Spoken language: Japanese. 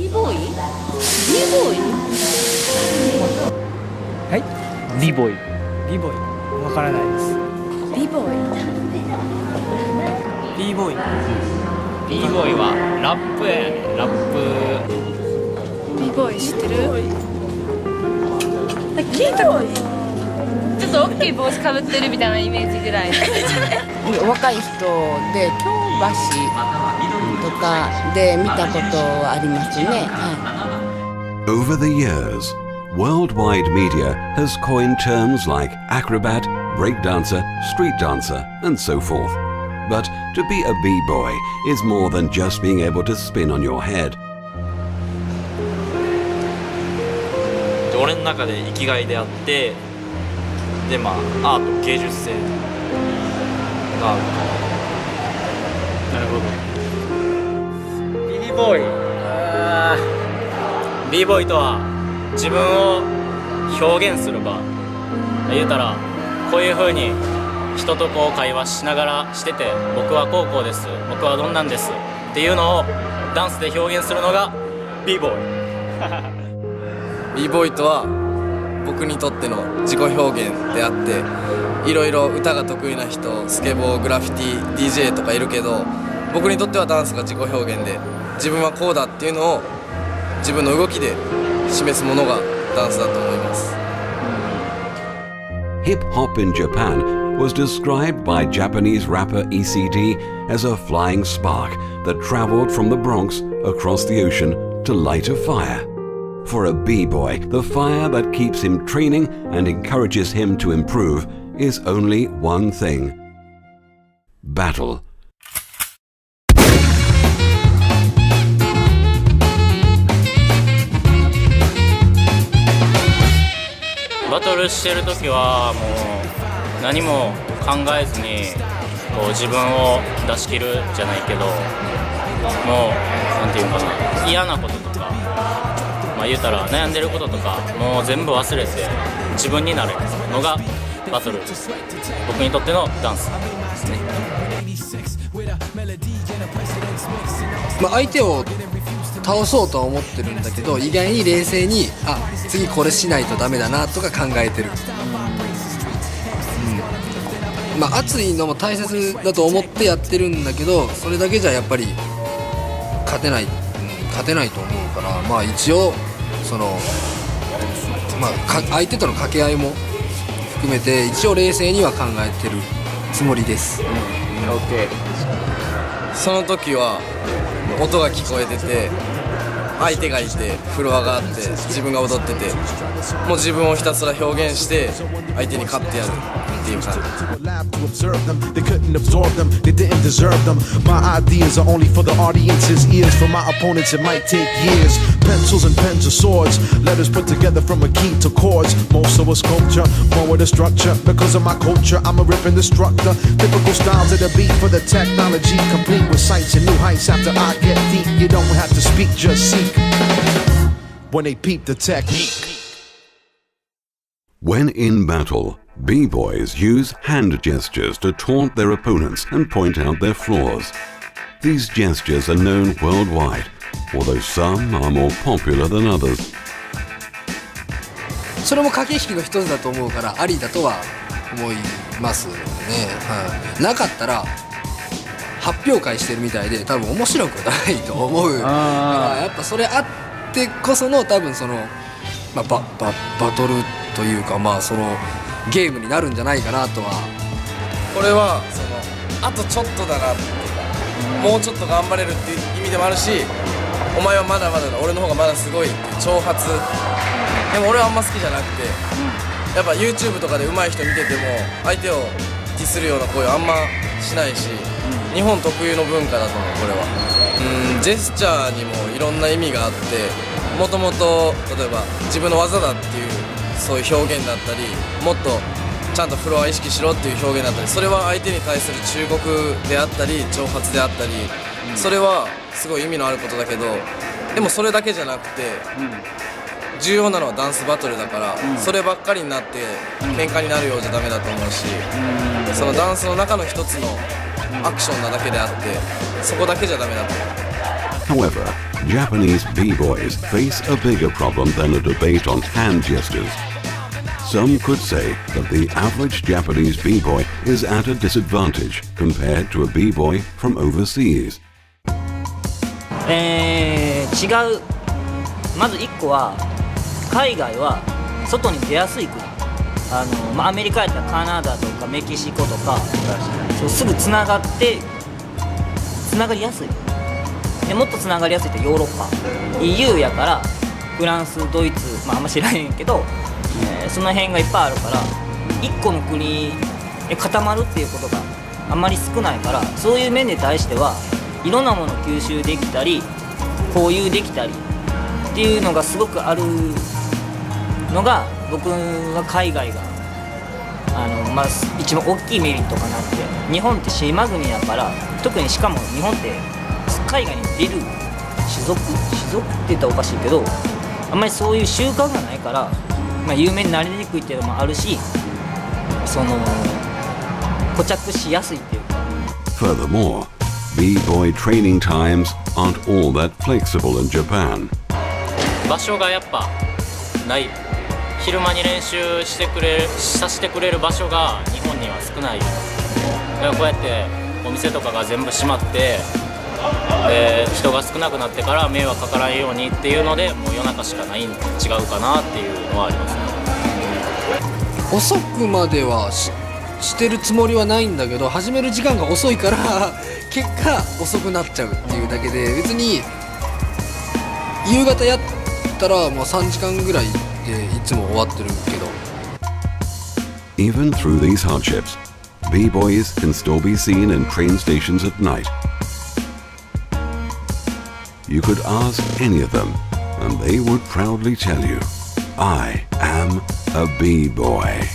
B ボーイ B ボーイはい。ビボイ。B ボーイわからないです。 B ボーイ B ボーイ B ボーイはラップやね。ラップ。 B ボーイ知ってる？聞いたことちょっと大きい帽子かぶってるみたいなイメージぐらい若い人で京橋とかで見たことありますね。はい。Over the years, worldwide media has coined terms like acrobat, breakdancer, street dancer, and so forth. But to be a b-boy is more than just being able to spin on your head. 俺の中で生きがいであって、でアート芸術性がある。なるほど。B ボーイ。B ボーイとは自分を表現する場。言うたらこういう風に人と会話しながらしてて、僕はこうです、僕はどんなんですっていうのをダンスで表現するのが B ボーイ。B ボーイとは僕にとっての自己表現であって、いろいろ歌が得意な人、スケボー、グラフィティ、DJ とかいるけど、僕にとってはダンスが自己表現で、自分はこうだっていうのを自分の動きで示すものがダンスだと思います。Hip hop in Japan was described by Japanese rapper ECD as a flying spark that traveled from the Bronx across the ocean to light a fire. For a b-boy, the fire that keeps him training and encourages him to improve is only one thing: battle. バトルしてる時はもう何も考えずに自分を出し切るじゃないけど、もうなんていうかな、嫌なこととか、言うたら悩んでることとかもう全部忘れて自分になるのがバトル。僕にとってのダンスですね。相手を倒そうとは思ってるんだけど、意外に冷静に次これしないとダメだなとか考えてる。熱いのも大切だと思ってやってるんだけど、それだけじゃやっぱり勝てないと思うから、一応相手との掛け合いも含めて一応冷静には考えてるつもりです。その時は音が聞こえてて、相手がいて、フロアがあって、自分が踊ってて、もう自分をひたすら表現して相手に勝ってやるっていう感じ。They couldn't absorb them, they didn't deserve them. My ideas are only for the audience's ears. For my opponents it might take years. Pencils and pens are swords, letters put together from a key to chords. Most of us sculpture, more with a structure. Because of my culture, I'm a ripping destructor. Typical styles of the beat for the technology, complete with sights and new heights. After I get deep, you don't have to speak, just seek. When they peep the technique. When in battle, b-boys use hand gestures to taunt their opponents and point out their flaws. These gestures are known worldwide, although some are more popular than others. それも駆け引きの一つだと思うから、ありだとは思いますね。なかったら発表会してるみたいで多分面白くないと思うから、やっぱそれあってこその多分バトルというか、ゲームになるんじゃないかなとは。これはあとちょっとだなっていうか、もうちょっと頑張れるっていう意味でもあるし、お前はまだまだだ、俺の方がまだすごいっていう挑発。でも俺はあんま好きじゃなくて、やっぱ YouTube とかで上手い人見てても相手をディスるような行為はあんましないし、日本特有の文化だと思う。これはジェスチャーにもいろんな意味があって、もともと例えば自分の技だっていうそういう表現だったり、もっとちゃんとフロア意識しろっていう表現だったり、それは相手に対する忠告であったり挑発であったり、それはすごい意味のあることだけど、でもそれだけじゃなくて、重要なのはダンスバトルだから、そればっかりになって喧嘩になるようじゃダメだと思うし、そのダンスの中の一つのアクションなだけであって、そこだけじゃダメだと思う。However, Japanese b-boys face a bigger problem than a debate on hand gestures. Some could say that the average Japanese b-boy is at a disadvantage compared to a b-boy from overseas. 違う。まず1個は海外は外に出やすい国。アメリカやったらカナダとかメキシコとかそうすぐつながりやすい。でもっとつながりやすいとヨーロッパ EU やからフランスドイツ、あんま知らへんけど、その辺がいっぱいあるから1個の国で固まるっていうことがあんまり少ないから、そういう面に対してはいろんなものを吸収できたり交流できたりっていうのがすごくあるのが僕は海外が一番大きいメリットかなって。日本って島国やから、特にしかも日本って海外に出る種族って言ったらおかしいけど、あんまりそういう習慣がないから、有名になりにくいっていうのもあるし、固着しやすいっていうか。 Furthermore, b-boy training times aren't all that flexible in Japan. 場所がやっぱない。昼間に練習させてくれる場所が日本には少ない。だからこうやってお店とかが全部閉まってで人が少なくなってから迷惑かからんようにっていうので、もう夜中しかないん違うかなっていうのはありますね。遅くまではしてるつもりはないんだけど、始める時間が遅いから結果遅くなっちゃうっていうだけで、別に夕方やったらもう3時間ぐらいでいつも終わってるけど。 Even through these hardships, b-boys can still be seen in train stations at night. You could ask any of them, and they would proudly tell you, I am a b-boy.